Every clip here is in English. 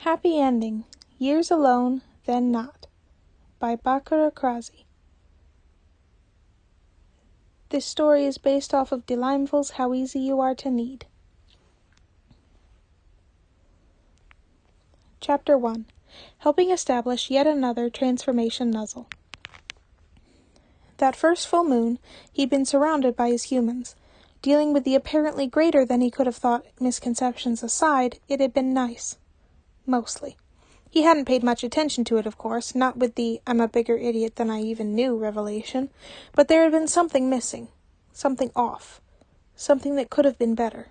Happy Ending, Years Alone, Then Not, by Bakurakrazie. This story is based off of DeLimeVille's How Easy You Are to Need. Chapter 1. Helping establish yet another transformation nuzzle. That first full moon, he'd been surrounded by his humans. Dealing with the apparently greater than he could have thought misconceptions aside, it had been nice. Mostly. He hadn't paid much attention to it, of course, not with the "I'm a bigger idiot than I even knew" revelation, but there had been something missing, something off, something that could have been better.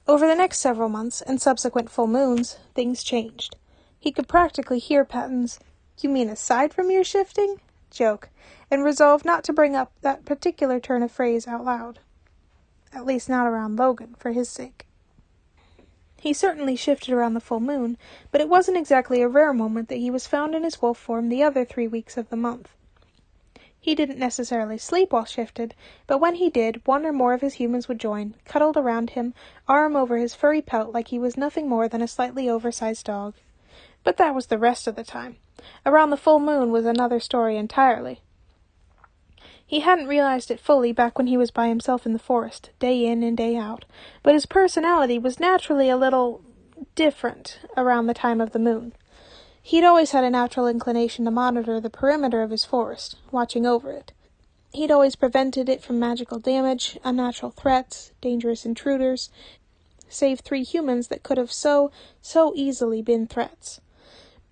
Over the next several months, and subsequent full moons, things changed. He could practically hear Patton's "You mean aside from your shifting?" joke, and resolved not to bring up that particular turn of phrase out loud. At least not around Logan, for his sake. He certainly shifted around the full moon, but it wasn't exactly a rare moment that he was found in his wolf form the other 3 weeks of the month. He didn't necessarily sleep while shifted, but when he did, one or more of his humans would join, cuddled around him, arm over his furry pelt like he was nothing more than a slightly oversized dog. But that was the rest of the time. Around the full moon was another story entirely. He hadn't realized it fully back when he was by himself in the forest, day in and day out, but his personality was naturally a little different around the time of the moon. He'd always had a natural inclination to monitor the perimeter of his forest, watching over it. He'd always prevented it from magical damage, unnatural threats, dangerous intruders, save 3 humans that could have so easily been threats.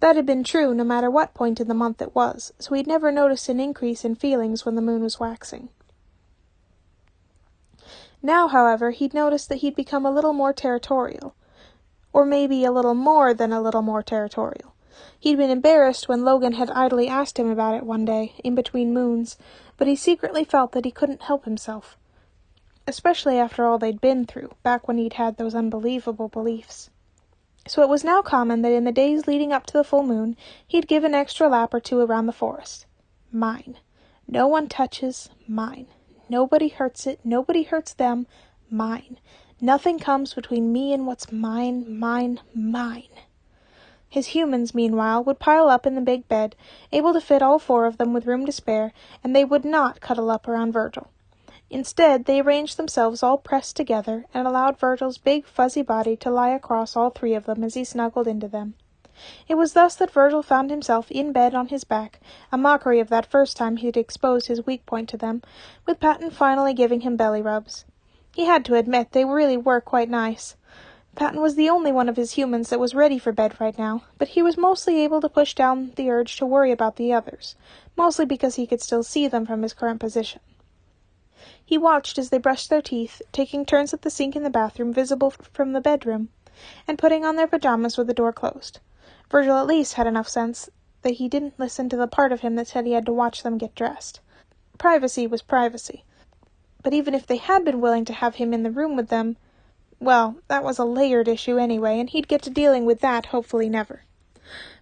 That had been true no matter what point in the month it was, so he'd never noticed an increase in feelings when the moon was waxing. Now, however, he'd noticed that he'd become a little more territorial. Or maybe a little more than a little more territorial. He'd been embarrassed when Logan had idly asked him about it one day, in between moons, but he secretly felt that he couldn't help himself. Especially after all they'd been through, back when he'd had those unbelievable beliefs. So it was now common that in the days leading up to the full moon, he'd give an extra lap or 2 around the forest. Mine. No one touches. Mine. Nobody hurts it. Nobody hurts them. Mine. Nothing comes between me and what's mine, mine, mine. His humans, meanwhile, would pile up in the big bed, able to fit all 4 of them with room to spare, and they would not cuddle up around Virgil. Instead, they arranged themselves all pressed together and allowed Virgil's big, fuzzy body to lie across all 3 of them as he snuggled into them. It was thus that Virgil found himself in bed on his back, a mockery of that first time he'd exposed his weak point to them, with Patton finally giving him belly rubs. He had to admit they really were quite nice. Patton was the only one of his humans that was ready for bed right now, but he was mostly able to push down the urge to worry about the others, mostly because he could still see them from his current position. He watched as they brushed their teeth, taking turns at the sink in the bathroom visible from the bedroom, and putting on their pajamas with the door closed. Virgil at least had enough sense that he didn't listen to the part of him that said he had to watch them get dressed. Privacy was privacy. But even if they had been willing to have him in the room with them, well, that was a layered issue anyway, and he'd get to dealing with that hopefully never.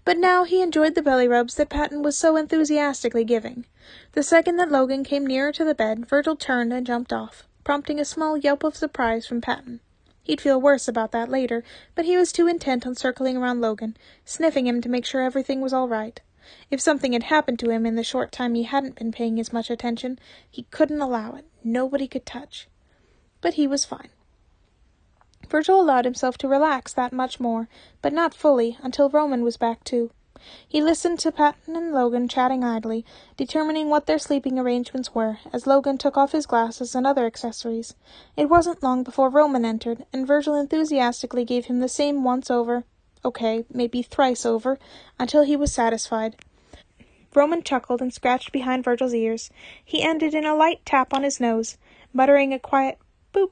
But now he enjoyed the belly rubs that Patton was so enthusiastically giving. The second that Logan came nearer to the bed, Virgil turned and jumped off, prompting a small yelp of surprise from Patton. He'd feel worse about that later, but he was too intent on circling around Logan, sniffing him to make sure everything was all right. If something had happened to him in the short time he hadn't been paying as much attention, he couldn't allow it. Nobody could touch. But he was fine. Virgil allowed himself to relax that much more, but not fully, until Roman was back too. He listened to Patton and Logan chatting idly, determining what their sleeping arrangements were, as Logan took off his glasses and other accessories. It wasn't long before Roman entered, and Virgil enthusiastically gave him the same once over, maybe thrice over, until he was satisfied. Roman chuckled and scratched behind Virgil's ears. He ended in a light tap on his nose, muttering a quiet boop.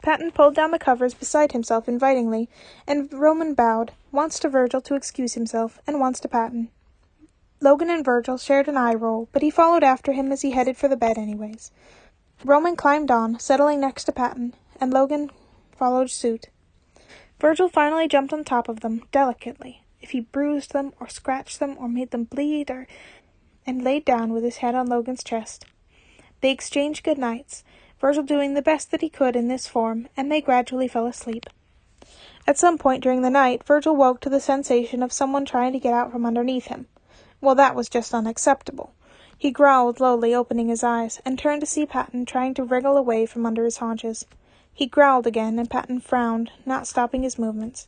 Patton pulled down the covers beside himself invitingly, and Roman bowed, once to Virgil to excuse himself, and once to Patton. Logan and Virgil shared an eye roll, but he followed after him as he headed for the bed anyways. Roman climbed on, settling next to Patton, and Logan followed suit. Virgil finally jumped on top of them, delicately, if he bruised them, or scratched them, or made them bleed, and laid down with his head on Logan's chest. They exchanged good nights, Virgil doing the best that he could in this form, and they gradually fell asleep. At some point during the night, Virgil woke to the sensation of someone trying to get out from underneath him. Well, that was just unacceptable. He growled lowly, opening his eyes, and turned to see Patton trying to wriggle away from under his haunches. He growled again, and Patton frowned, not stopping his movements.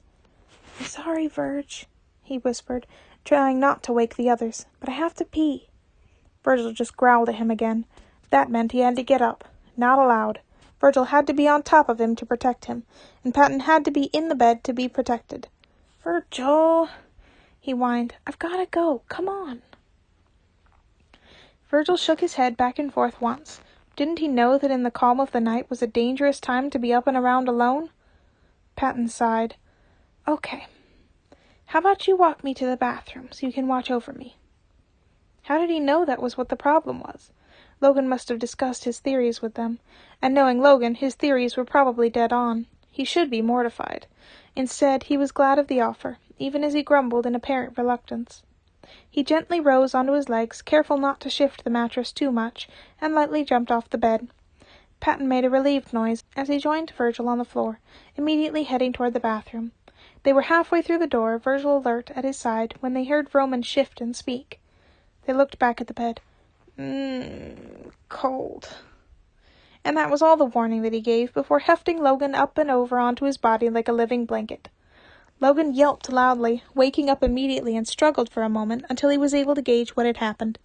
"I'm sorry, Virg," he whispered, trying not to wake the others, "but I have to pee." Virgil just growled at him again. That meant he had to get up. Not allowed. Virgil had to be on top of him to protect him, and Patton had to be in the bed to be protected. "Virgil," he whined, "I've gotta go. Come on." Virgil shook his head back and forth once. Didn't he know that in the calm of the night was a dangerous time to be up and around alone? Patton sighed. "Okay. How about you walk me to the bathroom so you can watch over me?" How did he know that was what the problem was? Logan must have discussed his theories with them, and knowing Logan, his theories were probably dead on. He should be mortified. Instead, he was glad of the offer, even as he grumbled in apparent reluctance. He gently rose onto his legs, careful not to shift the mattress too much, and lightly jumped off the bed. Patton made a relieved noise as he joined Virgil on the floor, immediately heading toward the bathroom. They were halfway through the door, Virgil alert at his side, when they heard Roman shift and speak. They looked back at the bed. Cold. And that was all the warning that he gave before hefting Logan up and over onto his body like a living blanket. Logan yelped loudly, waking up immediately, and struggled for a moment until he was able to gauge what had happened.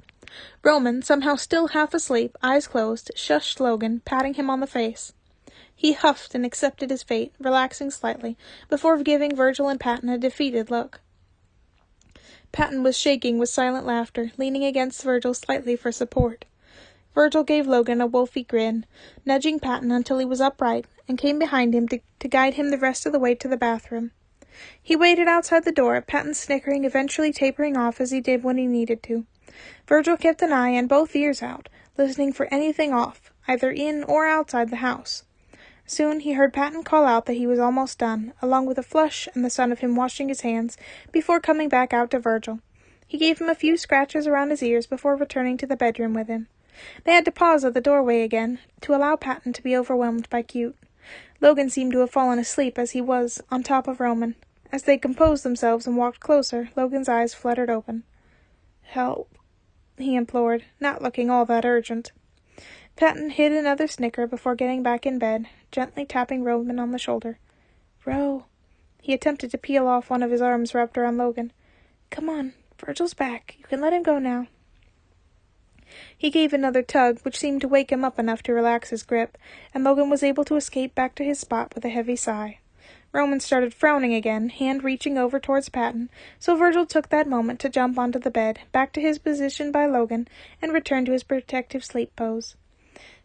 Roman, somehow still half asleep, eyes closed, shushed Logan, patting him on the face. He huffed and accepted his fate, relaxing slightly, before giving Virgil and Patton a defeated look. Patton was shaking with silent laughter, leaning against Virgil slightly for support. Virgil gave Logan a wolfy grin, nudging Patton until he was upright, and came behind him to guide him the rest of the way to the bathroom. He waited outside the door, Patton snickering, eventually tapering off as he did when he needed to. Virgil kept an eye and both ears out, listening for anything off, either in or outside the house. Soon he heard Patton call out that he was almost done, along with a flush and the sound of him washing his hands, before coming back out to Virgil. He gave him a few scratches around his ears before returning to the bedroom with him. They had to pause at the doorway again, to allow Patton to be overwhelmed by cute. Logan seemed to have fallen asleep as he was, on top of Roman. As they composed themselves and walked closer, Logan's eyes fluttered open. "Help," he implored, not looking all that urgent. Patton hid another snicker before getting back in bed, gently tapping Roman on the shoulder. "Ro." He attempted to peel off one of his arms wrapped around Logan. "Come on, Virgil's back. You can let him go now." He gave another tug, which seemed to wake him up enough to relax his grip, and Logan was able to escape back to his spot with a heavy sigh. Roman started frowning again, hand reaching over towards Patton, so Virgil took that moment to jump onto the bed, back to his position by Logan, and return to his protective sleep pose.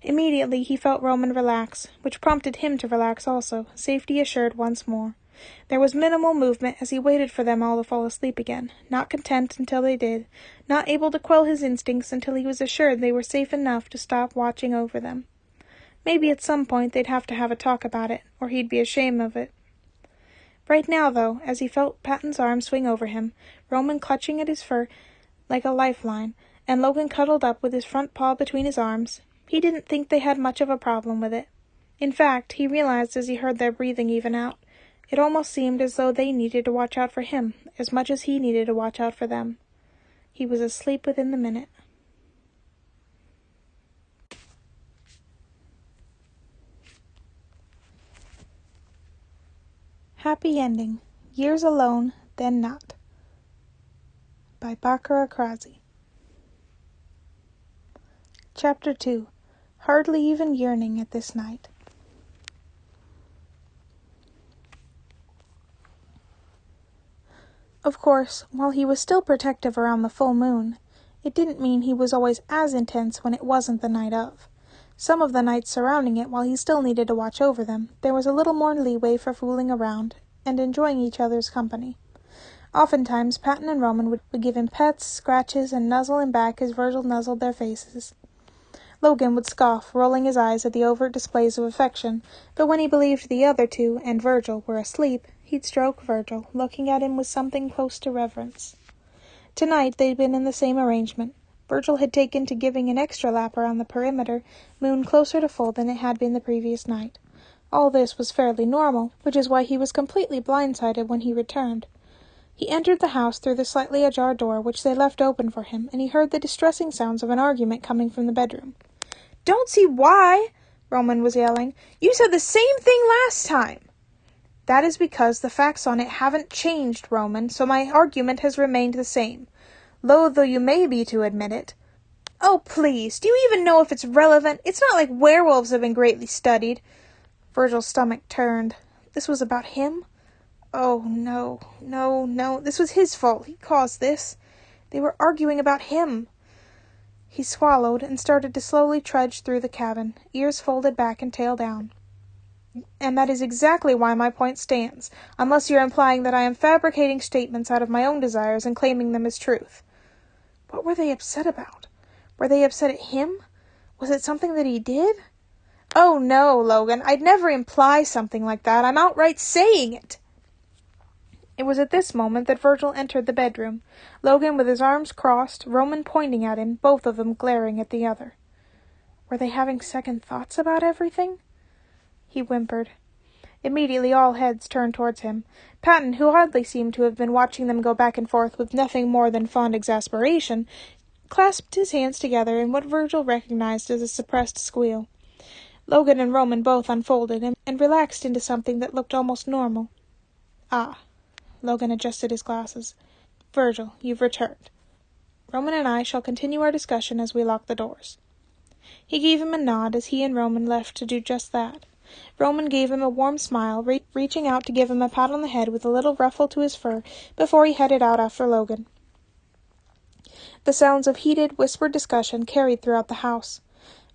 Immediately he felt Roman relax, which prompted him to relax also, safety assured once more. There was minimal movement as he waited for them all to fall asleep again, not content until they did, not able to quell his instincts until he was assured they were safe enough to stop watching over them. Maybe at some point they'd have to have a talk about it, or he'd be ashamed of it. Right now, though, as he felt Patton's arm swing over him, Roman clutching at his fur like a lifeline, and Logan cuddled up with his front paw between his arms, he didn't think they had much of a problem with it. In fact, he realized as he heard their breathing even out, it almost seemed as though they needed to watch out for him as much as he needed to watch out for them. He was asleep within the minute. Happy Ending. Years Alone, Then Not. By Bakurakrazie. Chapter 2. Hardly even yearning at this night. Of course, while he was still protective around the full moon, it didn't mean he was always as intense when it wasn't the night of. Some of the nights surrounding it, while he still needed to watch over them, there was a little more leeway for fooling around and enjoying each other's company. Oftentimes, Patton and Roman would give him pets, scratches, and nuzzle him back as Virgil nuzzled their faces. Logan would scoff, rolling his eyes at the overt displays of affection, but when he believed the other two, and Virgil, were asleep, he'd stroke Virgil, looking at him with something close to reverence. Tonight they'd been in the same arrangement. Virgil had taken to giving an extra lap around the perimeter, moon closer to full than it had been the previous night. All this was fairly normal, which is why he was completely blindsided when he returned. He entered the house through the slightly ajar door which they left open for him, and he heard the distressing sounds of an argument coming from the bedroom. "Don't see why," Roman was yelling. "You said the same thing last time." "That is because the facts on it haven't changed, Roman, so my argument has remained the same, loath though you may be to admit it." "Oh, please, do you even know if it's relevant? It's not like werewolves have been greatly studied." Virgil's stomach turned. This was about him? Oh, no, this was his fault. He caused this. They were arguing about him. He swallowed and started to slowly trudge through the cabin, ears folded back and tail down. "And that is exactly why my point stands, unless you're implying that I am fabricating statements out of my own desires and claiming them as truth." What were they upset about? Were they upset at him? Was it something that he did? "Oh, no, Logan, I'd never imply something like that. I'm outright saying it." It was at this moment that Virgil entered the bedroom, Logan with his arms crossed, Roman pointing at him, both of them glaring at the other. Were they having second thoughts about everything? He whimpered. Immediately all heads turned towards him. Patton, who oddly seemed to have been watching them go back and forth with nothing more than fond exasperation, clasped his hands together in what Virgil recognized as a suppressed squeal. Logan and Roman both unfolded and relaxed into something that looked almost normal. "Ah." Logan adjusted his glasses. "Virgil, you've returned. Roman and I shall continue our discussion as we lock the doors." He gave him a nod as he and Roman left to do just that. Roman gave him a warm smile, reaching out to give him a pat on the head with a little ruffle to his fur before he headed out after Logan. The sounds of heated, whispered discussion carried throughout the house.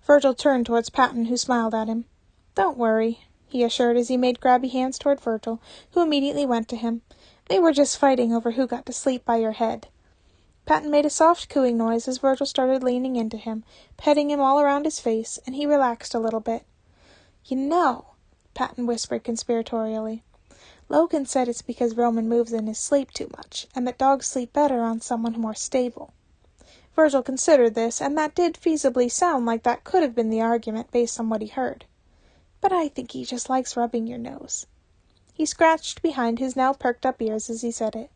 Virgil turned towards Patton, who smiled at him. "Don't worry," he assured as he made grabby hands toward Virgil, who immediately went to him. "They were just fighting over who got to sleep by your head." Patton made a soft cooing noise as Virgil started leaning into him, petting him all around his face, and he relaxed a little bit. "You know," Patton whispered conspiratorially, "Logan said it's because Roman moves in his sleep too much, and that dogs sleep better on someone more stable." Virgil considered this, and that did feasibly sound like that could have been the argument based on what he heard. "But I think he just likes rubbing your nose." He scratched behind his now perked-up ears as he said it.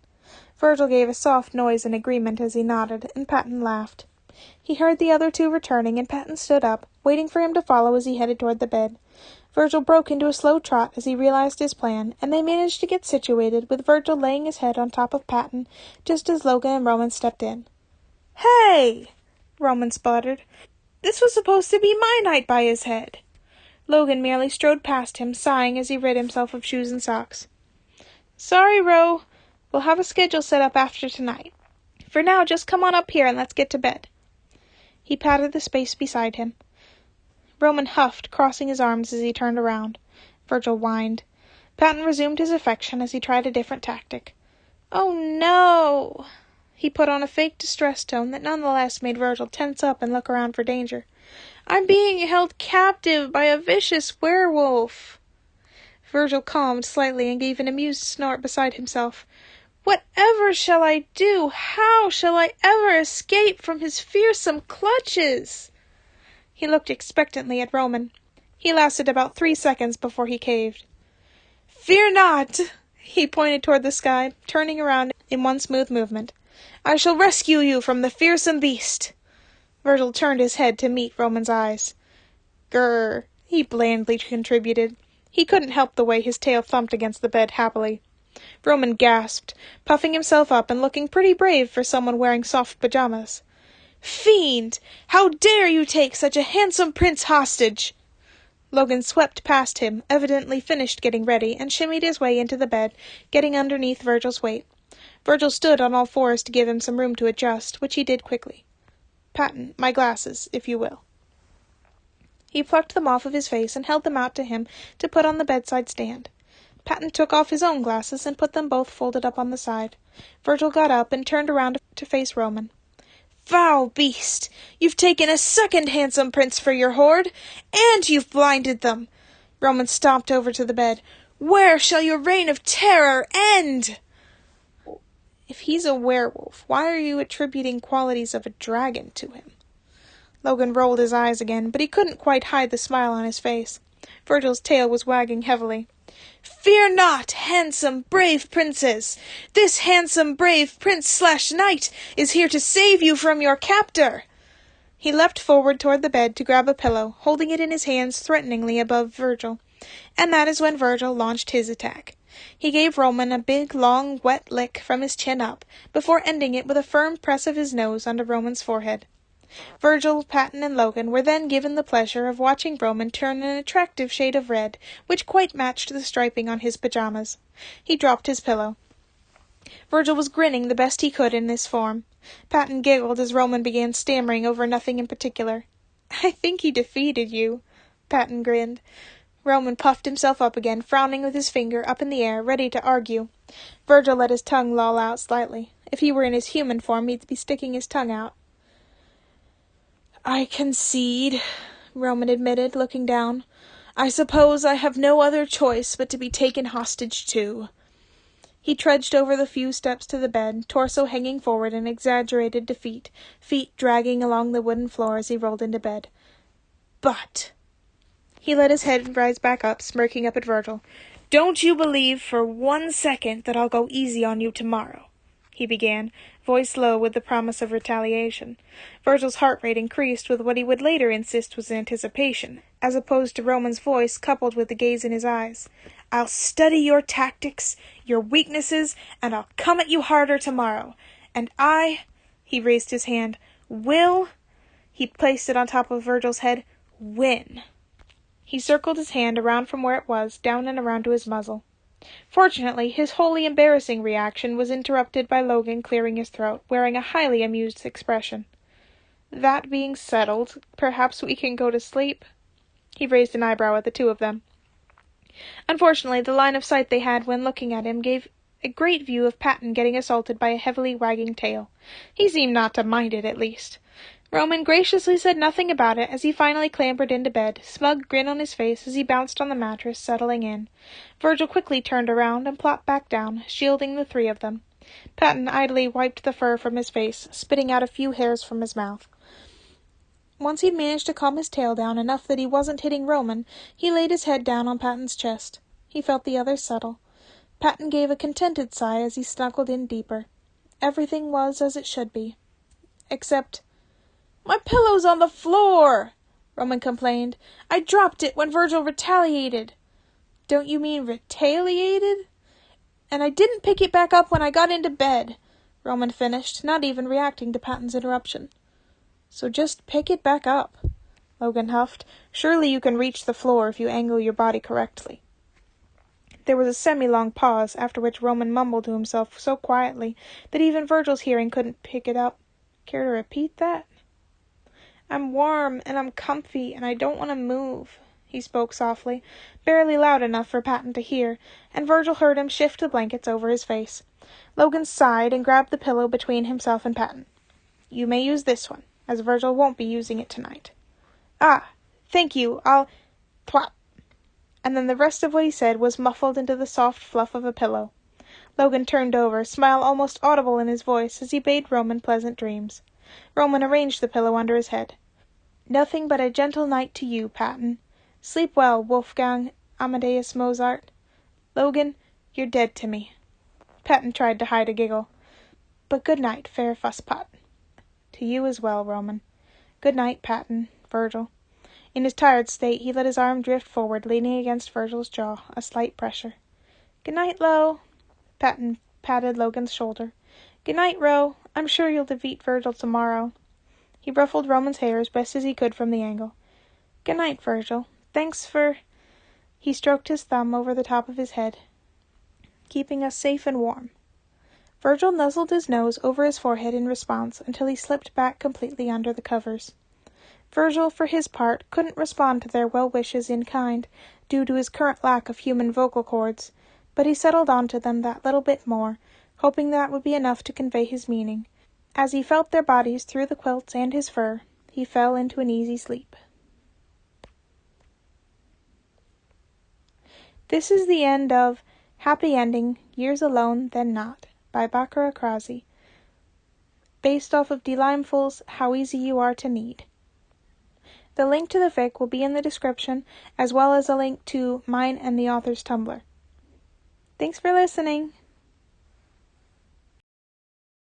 Virgil gave a soft noise in agreement as he nodded, and Patton laughed. He heard the other two returning, and Patton stood up, waiting for him to follow as he headed toward the bed. Virgil broke into a slow trot as he realized his plan, and they managed to get situated, with Virgil laying his head on top of Patton, just as Logan and Roman stepped in. "Hey!" Roman sputtered. "This was supposed to be my night by his head." Logan merely strode past him, sighing as he rid himself of shoes and socks. "Sorry, Ro. We'll have a schedule set up after tonight. For now, just come on up here and let's get to bed." He patted the space beside him. Roman huffed, crossing his arms as he turned around. Virgil whined. Patton resumed his affection as he tried a different tactic. "Oh, no!" He put on a fake distress tone that nonetheless made Virgil tense up and look around for danger. "I'm being held captive by a vicious werewolf." Virgil calmed slightly and gave an amused snort beside himself. "Whatever shall I do? How shall I ever escape from his fearsome clutches?" He looked expectantly at Roman. He lasted about 3 seconds before he caved. "Fear not!" He pointed toward the sky, turning around in one smooth movement. "I shall rescue you from the fearsome beast." Virgil turned his head to meet Roman's eyes. "Grr," he blandly contributed. He couldn't help the way his tail thumped against the bed happily. Roman gasped, puffing himself up and looking pretty brave for someone wearing soft pajamas. "Fiend! How dare you take such a handsome prince hostage!" Logan swept past him, evidently finished getting ready, and shimmied his way into the bed, getting underneath Virgil's weight. Virgil stood on all fours to give him some room to adjust, which he did quickly. "Patton, my glasses, if you will." He plucked them off of his face and held them out to him to put on the bedside stand. Patton took off his own glasses and put them both folded up on the side. Virgil got up and turned around to face Roman. "Foul beast! You've taken a second handsome prince for your hoard, and you've blinded them!" Roman stomped over to the bed. "Where shall your reign of terror end?" "If he's a werewolf, why are you attributing qualities of a dragon to him?" Logan rolled his eyes again, but he couldn't quite hide the smile on his face. Virgil's tail was wagging heavily. "Fear not, handsome, brave princes! This handsome, brave prince/knight is here to save you from your captor!" He leapt forward toward the bed to grab a pillow, holding it in his hands threateningly above Virgil. And that is when Virgil launched his attack. He gave Roman a big, long, wet lick from his chin up, before ending it with a firm press of his nose onto Roman's forehead. Virgil, Patton, and Logan were then given the pleasure of watching Roman turn an attractive shade of red, which quite matched the striping on his pajamas. He dropped his pillow. Virgil was grinning the best he could in this form. Patton giggled as Roman began stammering over nothing in particular. "I think he defeated you." Patton grinned. Roman puffed himself up again, frowning with his finger up in the air, ready to argue. Virgil let his tongue loll out slightly. If he were in his human form, he'd be sticking his tongue out. "I concede," Roman admitted, looking down. "I suppose I have no other choice but to be taken hostage too." He trudged over the few steps to the bed, torso hanging forward in exaggerated defeat, feet dragging along the wooden floor as he rolled into bed. "But—" He let his head rise back up, smirking up at Virgil. "Don't you believe for 1 second that I'll go easy on you tomorrow," he began, voice low with the promise of retaliation. Virgil's heart rate increased with what he would later insist was anticipation, as opposed to Roman's voice coupled with the gaze in his eyes. "I'll study your tactics, your weaknesses, and I'll come at you harder tomorrow. And he raised his hand, he placed it on top of Virgil's head, win." He circled his hand around from where it was, down and around to his muzzle. Fortunately, his wholly embarrassing reaction was interrupted by Logan clearing his throat, wearing a highly amused expression. "That being settled, perhaps we can go to sleep?" He raised an eyebrow at the two of them. Unfortunately, the line of sight they had when looking at him gave a great view of Patton getting assaulted by a heavily wagging tail. He seemed not to mind it, at least. Roman graciously said nothing about it as he finally clambered into bed, smug grin on his face as he bounced on the mattress, settling in. Virgil quickly turned around and plopped back down, shielding the three of them. Patton idly wiped the fur from his face, spitting out a few hairs from his mouth. Once he'd managed to calm his tail down enough that he wasn't hitting Roman, he laid his head down on Patton's chest. He felt the other settle. Patton gave a contented sigh as he snuggled in deeper. Everything was as it should be. Except— "My pillow's on the floor!" Roman complained. "I dropped it when Virgil retaliated." "Don't you mean retaliated?" "And I didn't pick it back up when I got into bed," Roman finished, not even reacting to Patton's interruption. "So just pick it back up," Logan huffed. "Surely you can reach the floor if you angle your body correctly." There was a semi-long pause, after which Roman mumbled to himself so quietly that even Virgil's hearing couldn't pick it up. "Care to repeat that?" "I'm warm, and I'm comfy, and I don't want to move," he spoke softly, barely loud enough for Patton to hear, and Virgil heard him shift the blankets over his face. Logan sighed and grabbed the pillow between himself and Patton. "You may use this one, as Virgil won't be using it tonight." "Ah, thank you, I'll—" Thwap! And then the rest of what he said was muffled into the soft fluff of a pillow. Logan turned over, smile almost audible in his voice as he bade Roman pleasant dreams. Roman arranged the pillow under his head. "Nothing but a gentle night to you, Patton. Sleep well, Wolfgang Amadeus Mozart. Logan, you're dead to me." Patton tried to hide a giggle. "But good night, fair fusspot." "To you as well, Roman." "Good night, Patton, Virgil." In his tired state, he let his arm drift forward, leaning against Virgil's jaw, a slight pressure. "Good night, Lo." Patton patted Logan's shoulder. "Good night, Ro. I'm sure you'll defeat Virgil tomorrow." He ruffled Roman's hair as best as he could from the angle. "Good night, Virgil. Thanks for—" He stroked his thumb over the top of his head. "Keeping us safe and warm." Virgil nuzzled his nose over his forehead in response until he slipped back completely under the covers. Virgil, for his part, couldn't respond to their well wishes in kind, due to his current lack of human vocal cords, but he settled onto them that little bit more, hoping that would be enough to convey his meaning. As he felt their bodies through the quilts and his fur, he fell into an easy sleep. This is the end of Happy Ending, Years Alone, Then Not, by Bakurakrazie, based off of D. Limeful's How Easy You Are to Need. The link to the fic will be in the description, as well as a link to mine and the author's Tumblr. Thanks for listening!